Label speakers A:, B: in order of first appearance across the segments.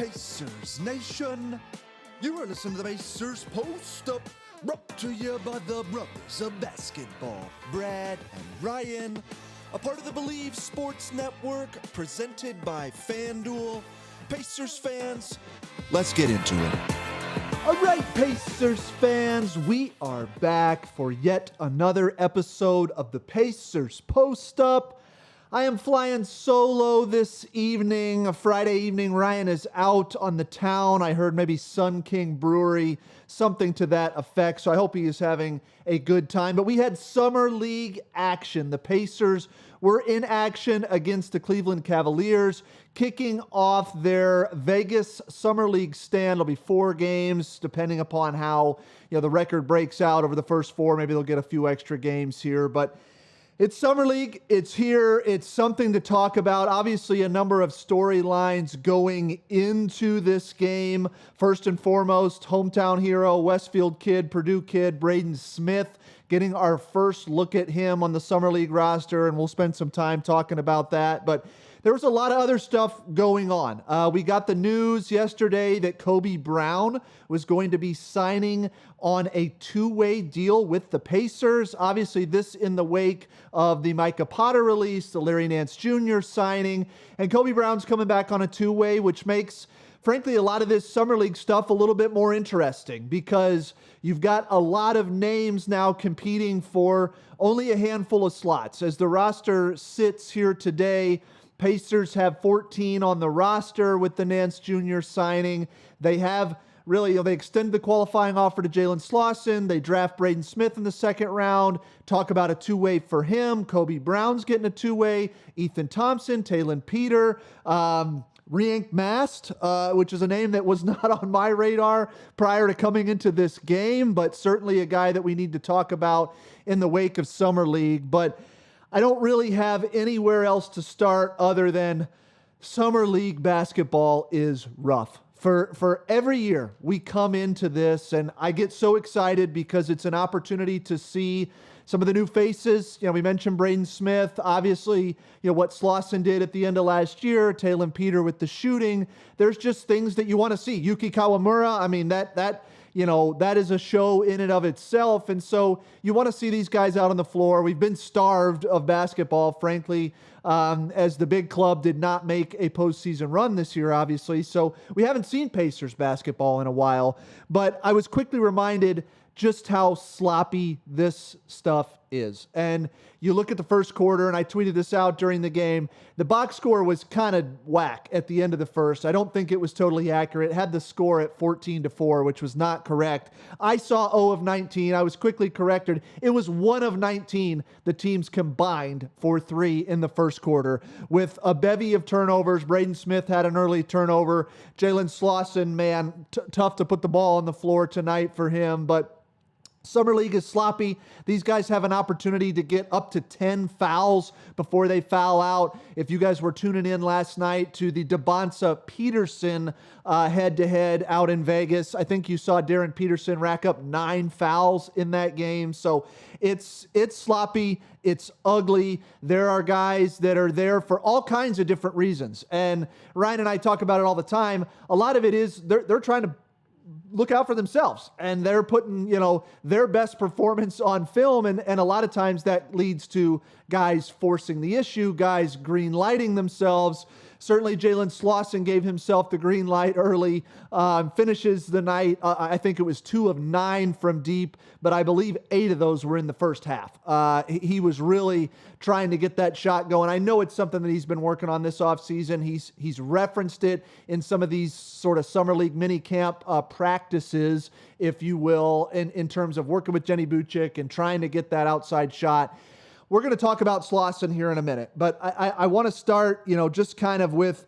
A: Pacers Nation. You are listening to the Pacers Post-Up, brought to you by the brothers of basketball, Brad and Ryan, a part of the Believe Sports Network, presented by FanDuel. Pacers fans, let's get into it. All right, Pacers fans, we are back for yet another episode of the Pacers Post-Up. I am flying solo this evening, a Friday evening. Ryan is out on the town. I heard maybe Sun King Brewery, something to that effect. So I hope he is having a good time. But we had Summer League action. The Pacers were in action against the Cleveland Cavaliers, kicking off their Vegas Summer League stand. It'll be 4 games, depending upon how the record breaks out over the first 4. Maybe they'll get a few extra games here, but it's Summer League. It's here. It's something to talk about. Obviously, a number of storylines going into this game. First and foremost, hometown hero, Westfield kid, Purdue kid, Braden Smith, getting our first look at him on the Summer League roster, and we'll spend some time talking about that. But there was a lot of other stuff going on. We got the news yesterday that Kobe Brown was going to be signing on a 2-way deal with the Pacers. Obviously, this in the wake of the Micah Potter release, the Larry Nance Jr. signing, and Kobe Brown's coming back on a 2-way, which makes, frankly, a lot of this Summer League stuff a little bit more interesting because you've got a lot of names now competing for only a handful of slots. As the roster sits here today, Pacers have 14 on the roster with the Nance Jr. signing. They have they extended the qualifying offer to Jalen Slawson. They draft Braden Smith in the second round. Talk about a 2-way for him. Kobe Brown's getting a 2-way. Ethan Thompson, Taylor Peter, Rienk Mast, which is a name that was not on my radar prior to coming into this game, but certainly a guy that we need to talk about in the wake of Summer League. But I don't really have anywhere else to start other than Summer League basketball is rough. For every year we come into this, and I get so excited because it's an opportunity to see some of the new faces. We mentioned Braden Smith, obviously, what Slawson did at the end of last year, Taylor Peter with the shooting. There's just things that you want to see. Yuki Kawamura, I mean, that is a show in and of itself. And so you want to see these guys out on the floor. We've been starved of basketball, frankly, as the big club did not make a postseason run this year, obviously. So we haven't seen Pacers basketball in a while. But I was quickly reminded just how sloppy this stuff is. And you look at the first quarter, and I tweeted this out during the game, the box score was kind of whack at the end of the first. I don't think it was totally accurate. It had the score at 14-4, which was not correct. I saw 0 of 19. I was quickly corrected. It was 1 of 19 the teams combined for 3 in the first quarter with a bevy of turnovers. Braden Smith had an early turnover. Jalen Slawson, man, tough to put the ball on the floor tonight for him, but Summer League is sloppy. These guys have an opportunity to get up to 10 fouls before they foul out. If you guys were tuning in last night to the DeBonsa Peterson head-to-head out in Vegas, I think you saw Darren Peterson rack up 9 fouls in that game. So it's sloppy. It's ugly. There are guys that are there for all kinds of different reasons. And Ryan and I talk about it all the time. A lot of it is they're trying to look out for themselves, and they're putting, their best performance on film. And a lot of times that leads to guys forcing the issue, guys green lighting themselves. Certainly Jalen Slawson gave himself the green light early, finishes the night. I think it was 2 of 9 from deep, but I believe 8 of those were in the first half. He was really trying to get that shot going. I know it's something that he's been working on this offseason. He's referenced it in some of these sort of Summer League mini camp practices, if you will, in terms of working with Jenny Buchik and trying to get that outside shot. We're going to talk about Slawson here in a minute, but I want to start, just kind of with,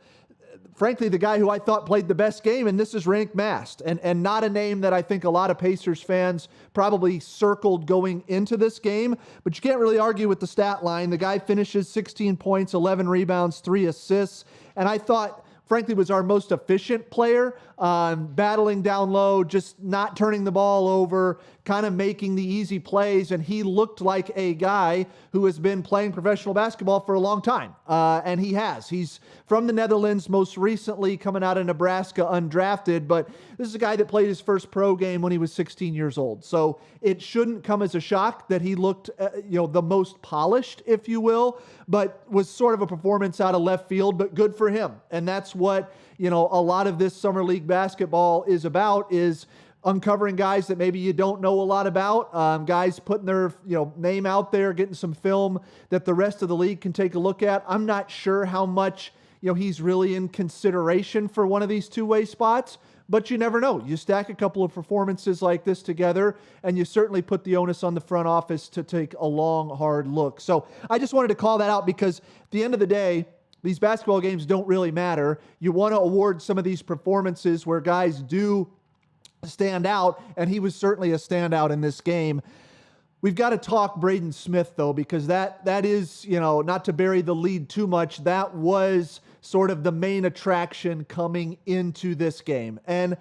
A: frankly, the guy who I thought played the best game, and this is Rienk Mast, and not a name that I think a lot of Pacers fans probably circled going into this game, but you can't really argue with the stat line. The guy finishes 16 points, 11 rebounds, 3 assists, and I thought
B: frankly, was our most efficient player, battling down low, just not turning the ball over, kind of making the easy plays. And he looked like a guy who has been playing professional basketball for a long time. And he has. He's from the Netherlands, most recently coming out of Nebraska undrafted. But this is a guy that played his first pro game when he was 16 years old. So it shouldn't come as a shock that he looked, the most polished, if you will, but was sort of a performance out of left field, but good for him. And that's what, a lot of this summer league basketball is about, is uncovering guys that maybe you don't know a lot about, guys putting their name out there, getting some film that the rest of the league can take a look at. I'm not sure how much he's really in consideration for one of these two-way spots, but you never know. You stack a couple of performances like this together, and you certainly put the onus on the front office to take a long, hard look. So I just wanted to call that out, because at the end of the day, these basketball games don't really matter. You want to award some of these performances where guys do stand out, and he was certainly a standout in this game. We've got to talk Braden Smith, though, because that is, not to bury the lead too much, that was sort of the main attraction coming into this game. And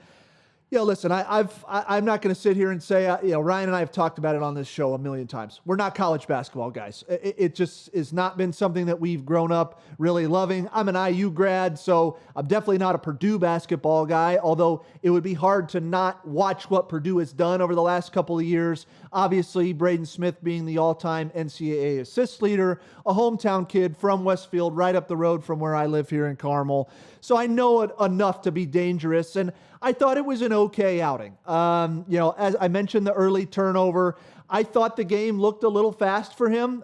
B: listen, I'm not going to sit here and say, Ryan and I have talked about it on this show a million times. We're not college basketball guys. It just has not been something that we've grown up really loving. I'm an IU grad, so I'm definitely not a Purdue basketball guy, although it would be hard to not watch what Purdue has done over the last couple of years. Obviously, Braden Smith being the all-time NCAA assist leader, a hometown kid from Westfield, right up the road from where I live here in Carmel. So I know it enough to be dangerous, and I thought it was an okay outing. As I mentioned, the early turnover, I thought the game looked a little fast for him,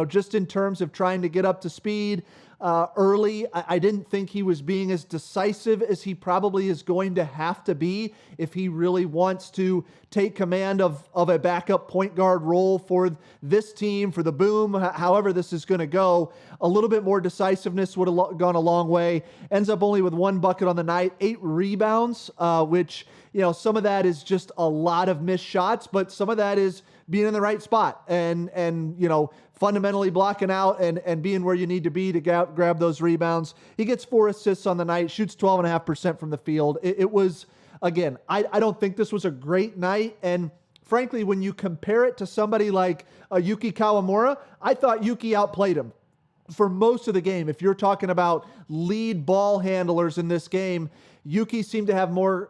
B: just in terms of trying to get up to speed early. I didn't think he was being as decisive as he probably is going to have to be if he really wants to take command of a backup point guard role for this team, for the Boom, however this is going to go. A little bit more decisiveness would have gone a long way. Ends up only with 1 bucket on the night, 8 rebounds, which, some of that is just a lot of missed shots, but some of that is being in the right spot and fundamentally blocking out and being where you need to be to grab those rebounds. He gets 4 assists on the night, shoots 12.5% from the field. It was, again, I don't think this was a great night. And frankly, when you compare it to somebody like Yuki Kawamura, I thought Yuki outplayed him for most of the game. If you're talking about lead ball handlers in this game, Yuki seemed to have more,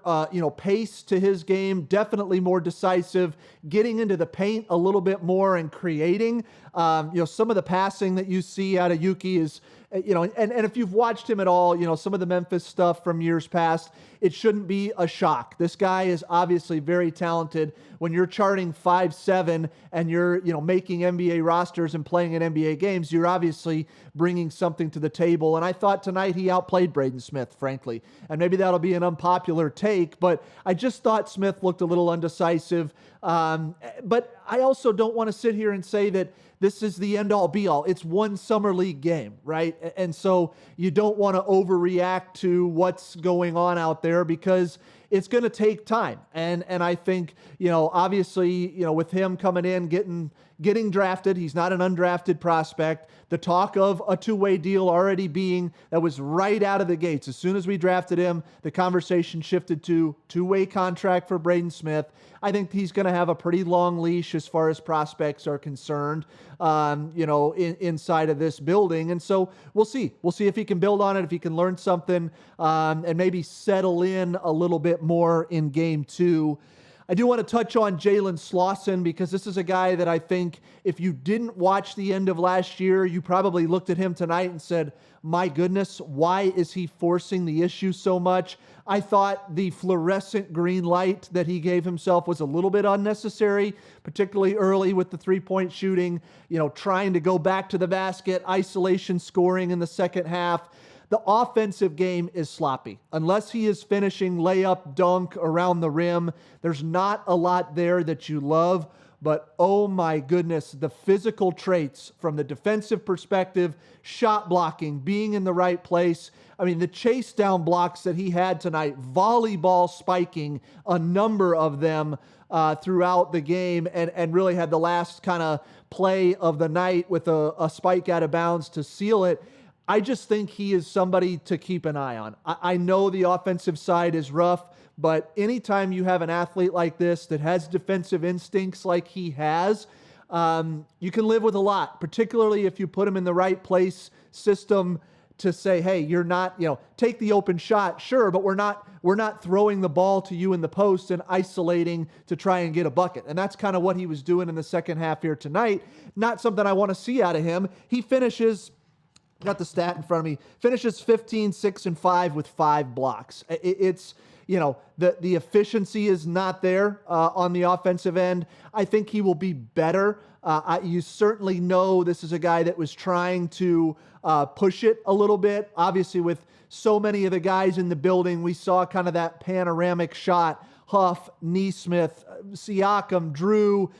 B: pace to his game, definitely more decisive, getting into the paint a little bit more and creating. Some of the passing that you see out of Yuki is, and if you've watched him at all, some of the Memphis stuff from years past, it shouldn't be a shock. This guy is obviously very talented. When you're charting 5'7" and you're, making NBA rosters and playing in NBA games, you're obviously bringing something to the table. And I thought tonight he outplayed Braden Smith, frankly. And maybe that'll be an unpopular take, but I just thought Smith looked a little undecisive. But I also don't want to sit here and say that this is the end-all be-all. It's one summer league game, right? And so you don't want to overreact to what's going on out there, because it's going to take time. And I think, obviously, with him coming in, getting drafted, he's not an undrafted prospect. The talk of a two-way deal already being, that was right out of the gates. As soon as we drafted him, the conversation shifted to two-way contract for Braden Smith. I think he's going to have a pretty long leash as far as prospects are concerned, inside of this building. And so we'll see. We'll see if he can build on it, if he can learn something, and maybe settle in a little bit more in game 2. I do want to touch on Jalen Slawson, because this is a guy that I think if you didn't watch the end of last year, you probably looked at him tonight and said, my goodness, why is he forcing the issue so much? I thought the fluorescent green light that he gave himself was a little bit unnecessary, particularly early with the three-point shooting, trying to go back to the basket, isolation scoring in the second half. The offensive game is sloppy. Unless he is finishing layup, dunk around the rim, there's not a lot there that you love. But oh my goodness, the physical traits from the defensive perspective, shot blocking, being in the right place. I mean, the chase down blocks that he had tonight, volleyball spiking, a number of them throughout the game, and really had the last kind of play of the night with a spike out of bounds to seal it. I just think he is somebody to keep an eye on. I know the offensive side is rough, but anytime you have an athlete like this that has defensive instincts like he has, you can live with a lot, particularly if you put him in the right place system to say, hey, you're not, take the open shot, sure, but we're not throwing the ball to you in the post and isolating to try and get a bucket. And that's kind of what he was doing in the second half here tonight. Not something I want to see out of him. He finishes, got the stat in front of me, finishes 15, 6, and 5 with 5 blocks. It's, the efficiency is not there on the offensive end. I think he will be better. You certainly know this is a guy that was trying to push it a little bit. Obviously, with so many of the guys in the building, we saw kind of that panoramic shot. Huff, Neesmith, Siakam, Drew,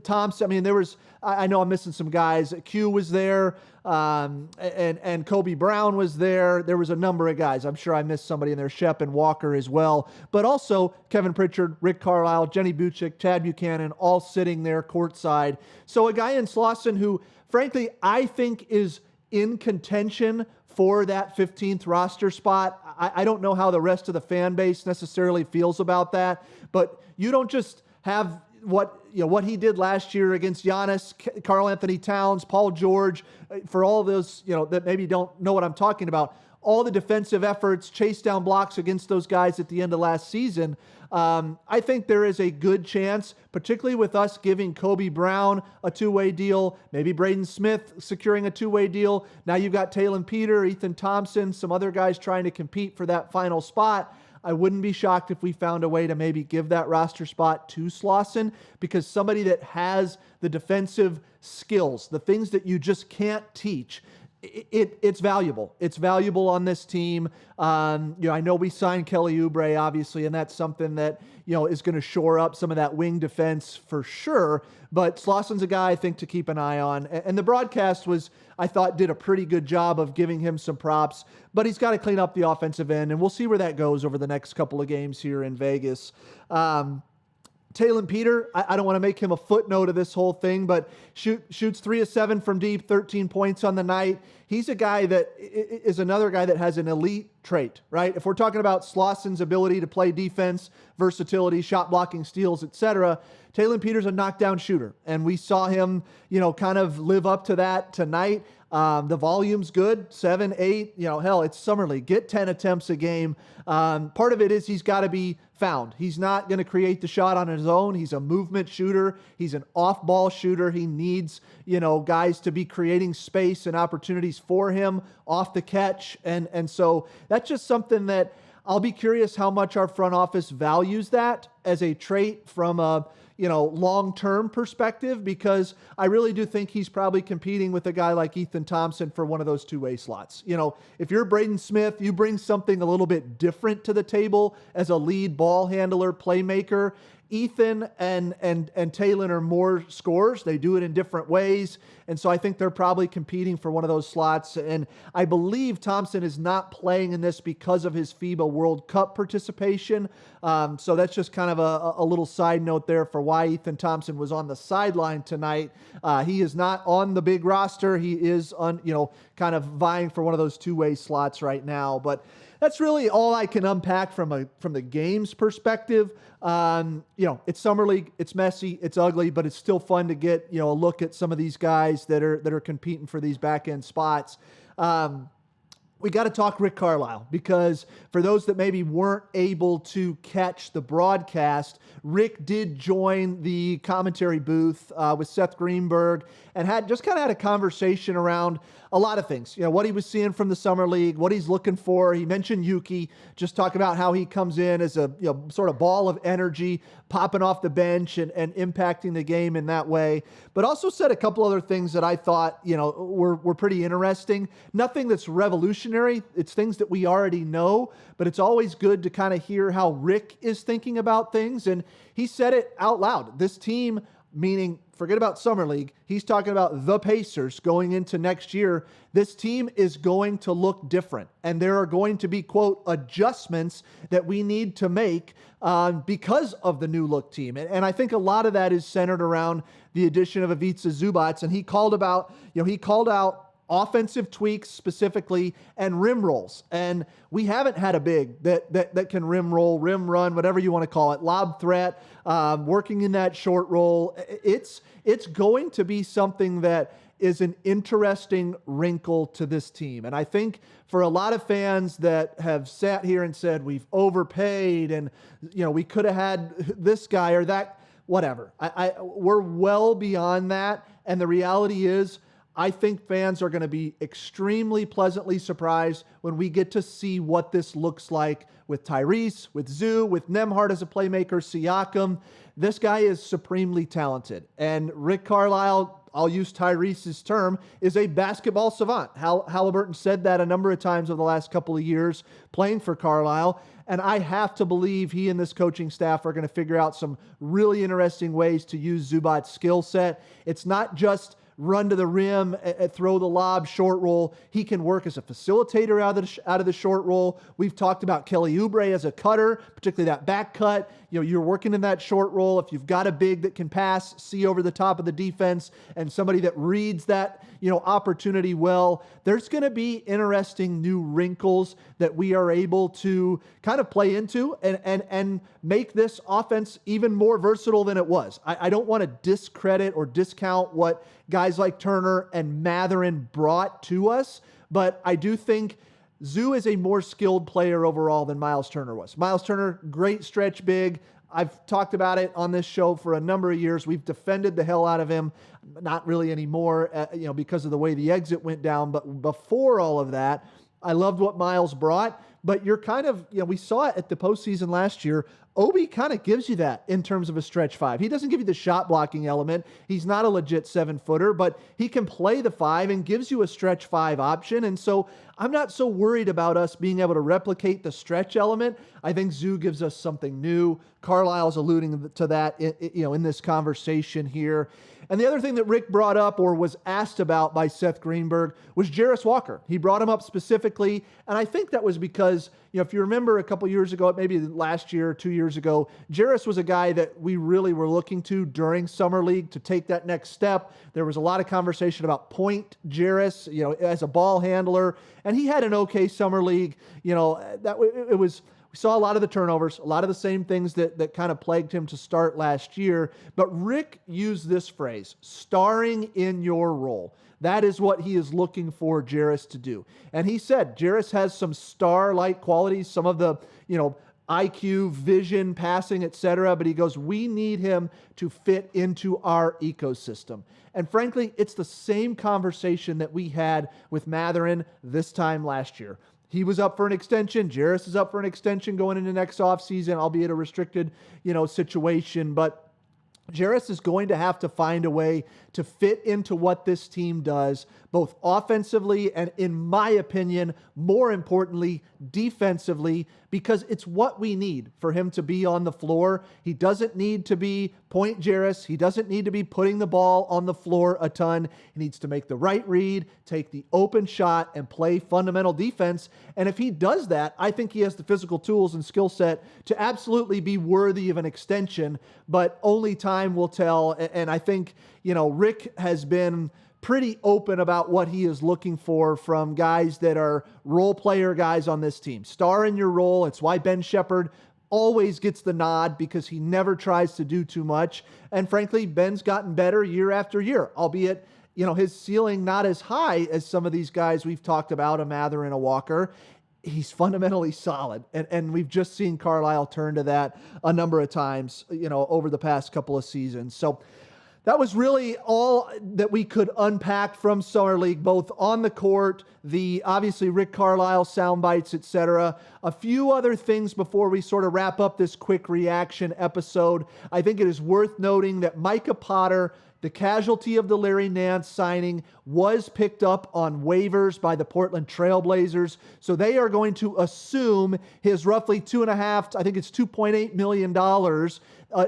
B: Thompson. I mean, I know I'm missing some guys. Q was there, and Kobe Brown was there. There was a number of guys. I'm sure I missed somebody in there, Shep and Walker as well. But also Kevin Pritchard, Rick Carlisle, Jenny Buchik, Chad Buchanan, all sitting there courtside. So a guy in Slawson who, frankly, I think is in contention for that 15th roster spot. I don't know how the rest of the fan base necessarily feels about that, but you don't just have what he did last year against Giannis, Karl Anthony Towns, Paul George, for all those, that maybe don't know what I'm talking about, all the defensive efforts, chase down blocks against those guys at the end of last season. I think there is a good chance, particularly with us giving Kobe Brown a two-way deal, maybe Braden Smith securing a two-way deal. Now you've got Talon Peter, Ethan Thompson, some other guys trying to compete for that final spot. I wouldn't be shocked if we found a way to maybe give that roster spot to Slawson, because somebody that has the defensive skills, the things that you just can't teach, it's valuable. It's valuable on this team. I know we signed Kelly Oubre, obviously, and that's something that, is going to shore up some of that wing defense for sure. But Slawson's a guy I think to keep an eye on. And the broadcast I thought, did a pretty good job of giving him some props, but he's got to clean up the offensive end, and we'll see where that goes over the next couple of games here in Vegas. Talon Peter, I don't want to make him a footnote of this whole thing, but shoots 3 of 7 from deep, 13 points on the night. He's a guy that is another guy that has an elite trait, right? If we're talking about Slawson's ability to play defense, versatility, shot blocking, steals, etc., Talon Peter's a knockdown shooter, and we saw him, kind of live up to that tonight. The volume's good, 7, 8, hell, it's summer league. Get 10 attempts a game. Part of it is he's got to be found. He's not going to create the shot on his own. He's a movement shooter. He's an off-ball shooter. He needs, guys to be creating space and opportunities for him off the catch. And so that's just something that I'll be curious how much our front office values that as a trait from a long-term perspective, because I really do think he's probably competing with a guy like Ethan Thompson for one of those two-way slots. If you're Braden Smith, you bring something a little bit different to the table as a lead ball handler, playmaker. Ethan and Talon are more scorers. They do it in different ways. And so I think they're probably competing for one of those slots. And I believe Thompson is not playing in this because of his FIBA World Cup participation. So that's just kind of a little side note there for why Ethan Thompson was on the sideline tonight. He is not on the big roster. He is kind of vying for one of those two-way slots right now. But that's really all I can unpack from the game's perspective. It's summer league, it's messy, it's ugly, but it's still fun to get, a look at some of these guys that are competing for these back end spots. We got to talk Rick Carlisle, because for those that maybe weren't able to catch the broadcast, Rick did join the commentary booth with Seth Greenberg and had a conversation around a lot of things. What he was seeing from the summer league, what he's looking for. He mentioned Yuki, just talking about how he comes in as a sort of ball of energy, popping off the bench and impacting the game in that way. But also said a couple other things that I thought were pretty interesting. Nothing that's revolutionary. It's things that we already know, but it's always good to kind of hear how Rick is thinking about things. And he said it out loud. This team, meaning forget about Summer League, he's talking about the Pacers going into next year. This team is going to look different, and there are going to be, quote, adjustments that we need to make because of the new look team. And I think a lot of that is centered around the addition of Ivica Zubac, and he called out offensive tweaks specifically, and rim rolls. And we haven't had a big that can rim roll, rim run, whatever you want to call it, lob threat, working in that short roll. It's going to be something that is an interesting wrinkle to this team. And I think for a lot of fans that have sat here and said, we've overpaid and, we could have had this guy or that, whatever. We're well beyond that. And the reality is, I think fans are going to be extremely pleasantly surprised when we get to see what this looks like with Tyrese, with Zoo, with Nembhard as a playmaker, Siakam. This guy is supremely talented. And Rick Carlisle, I'll use Tyrese's term, is a basketball savant. Halliburton said that a number of times over the last couple of years playing for Carlisle. And I have to believe he and this coaching staff are going to figure out some really interesting ways to use Zubac's skill set. It's not just run to the rim, throw the lob, short roll. He can work as a facilitator out of the short roll. We've talked about Kelly Oubre as a cutter, particularly that back cut. You're working in that short roll. If you've got a big that can pass, see over the top of the defense, and somebody that reads that, opportunity well, there's going to be interesting new wrinkles that we are able to kind of play into and make this offense even more versatile than it was. I don't want to discredit or discount what guys like Turner and Mathurin brought to us, but I do think Zoo is a more skilled player overall than Miles Turner was. Miles Turner, great stretch big. I've talked about it on this show for a number of years. We've defended the hell out of him. Not really anymore, because of the way the exit went down. But before all of that, I loved what Miles brought. But you're kind of, we saw it at the postseason last year. Obi kind of gives you that in terms of a stretch five. He doesn't give you the shot blocking element. He's not a legit 7-footer, but he can play the five and gives you a stretch five option. And so I'm not so worried about us being able to replicate the stretch element. I think Zoo gives us something new. Carlisle's alluding to that, in this conversation here. And the other thing that Rick brought up or was asked about by Seth Greenberg was Jarris Walker. He brought him up specifically, and I think that was because, if you remember a couple years ago, maybe last year, 2 years ago, Jarris was a guy that we really were looking to during Summer League to take that next step. There was a lot of conversation about point Jarris, as a ball handler, and he had an okay Summer League. We saw a lot of the turnovers, a lot of the same things that kind of plagued him to start last year. But Rick used this phrase, starring in your role. That is what he is looking for Jarris to do. And he said Jarris has some star-like qualities, some of the, IQ, vision, passing, etc. But he goes, we need him to fit into our ecosystem. And frankly, it's the same conversation that we had with Mathurin this time last year. He was up for an extension. Jarris is up for an extension going into next offseason, albeit a restricted, situation. But Jarris is going to have to find a way to fit into what this team does, both offensively and, in my opinion, more importantly, defensively, because it's what we need for him to be on the floor. He doesn't need to be point Jarris. He doesn't need to be putting the ball on the floor a ton. He needs to make the right read, take the open shot, and play fundamental defense. And if he does that, I think he has the physical tools and skill set to absolutely be worthy of an extension, but only time will tell. And I think, Rick has been pretty open about what he is looking for from guys that are role player guys on this team. Star in your role. It's why Ben Shepherd always gets the nod, because he never tries to do too much. And frankly, Ben's gotten better year after year, albeit, his ceiling not as high as some of these guys we've talked about, a Mather and a Walker. He's fundamentally solid. And we've just seen Carlisle turn to that a number of times, over the past couple of seasons. So that was really all that we could unpack from Summer League, both on the court, the obviously Rick Carlisle sound bites, etc. A few other things before we sort of wrap up this quick reaction episode. I think it is worth noting that Micah Potter, the casualty of the Larry Nance signing, was picked up on waivers by the Portland Trail Blazers. So they are going to assume his roughly $2.8 million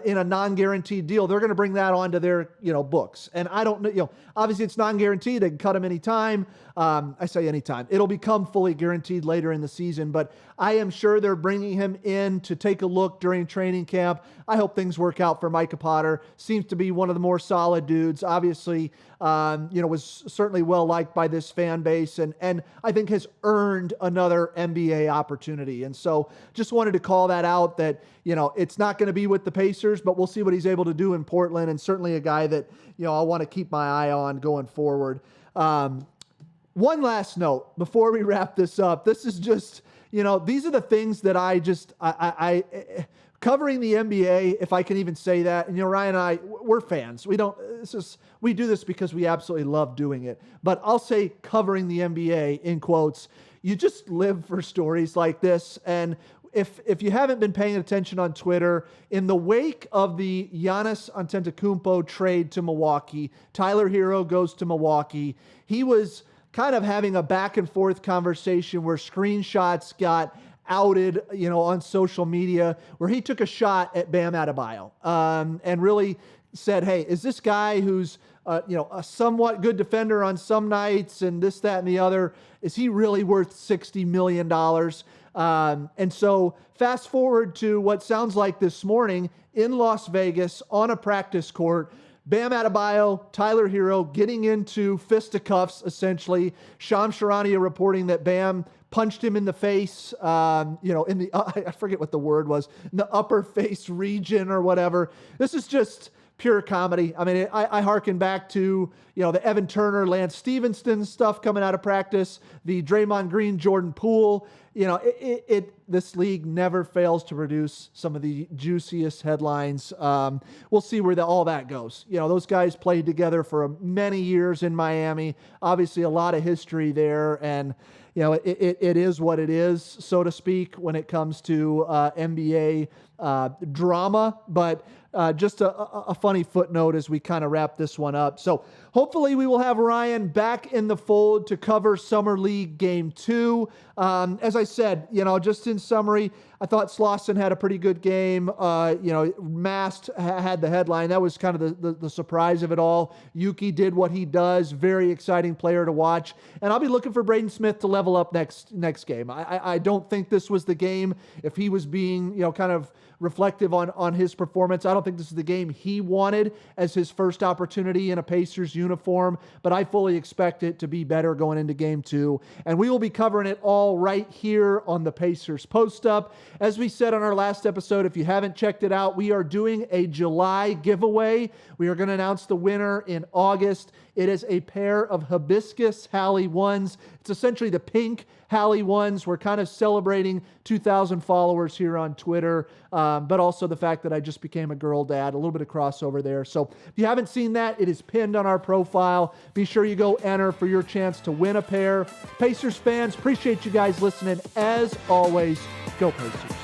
B: in a non-guaranteed deal. They're going to bring that onto their, books. And I don't know, obviously it's non-guaranteed. They can cut him anytime. I say anytime. It'll become fully guaranteed later in the season, but I am sure they're bringing him in to take a look during training camp. I hope things work out for Micah Potter. Seems to be one of the more solid solid dudes. Obviously, was certainly well liked by this fan base, and I think has earned another NBA opportunity. And so just wanted to call that out, that, it's not going to be with the Pacers, but we'll see what he's able to do in Portland, and certainly a guy that, I want to keep my eye on going forward. One last note before we wrap this up. This is just, these are the things that I covering the NBA, if I can even say that. And, Ryan and I, we're fans. We do this because we absolutely love doing it. But I'll say covering the NBA in quotes, you just live for stories like this. And if you haven't been paying attention on Twitter, in the wake of the Giannis Antetokounmpo trade to Milwaukee, Tyler Hero goes to Milwaukee. He was kind of having a back and forth conversation where screenshots got outed, on social media, where he took a shot at Bam Adebayo, and really said, hey, is this guy who's, a somewhat good defender on some nights and this, that, and the other, is he really worth $60 million? And so fast forward to what sounds like this morning in Las Vegas on a practice court, Bam Adebayo, Tyler Hero getting into fisticuffs, essentially. Shams Charania reporting that Bam punched him in the face, in the, I forget what the word was, in the upper face region or whatever. This is just pure comedy. I mean, I hearken back to, the Evan Turner, Lance Stevenson stuff coming out of practice, the Draymond Green, Jordan Poole. This league never fails to produce some of the juiciest headlines. We'll see where all that goes. Those guys played together for many years in Miami. Obviously, a lot of history there, and it is what it is, so to speak, when it comes to NBA drama. But just a funny footnote as we kind of wrap this one up. So hopefully we will have Ryan back in the fold to cover Summer League Game 2. As I said, just in summary, I thought Slawson had a pretty good game. Mast had the headline. That was kind of the surprise of it all. Yuki did what he does. Very exciting player to watch. And I'll be looking for Braden Smith to level up next game. I don't think this was the game. If he was being, kind of reflective on his performance, I don't think this is the game he wanted as his first opportunity in a Pacers uniform, but I fully expect it to be better going into Game 2. And we will be covering it all right here on the Pacers Post-Up. As we said on our last episode, if you haven't checked it out, we are doing a July giveaway. We are going to announce the winner in August. It is a pair of hibiscus Hallie 1s. It's essentially the pink Hallie 1s. We're kind of celebrating 2,000 followers here on Twitter, but also the fact that I just became a girl dad, a little bit of crossover there. So if you haven't seen that, it is pinned on our profile. Be sure you go enter for your chance to win a pair. Pacers fans, appreciate you guys listening. As always, go Pacers.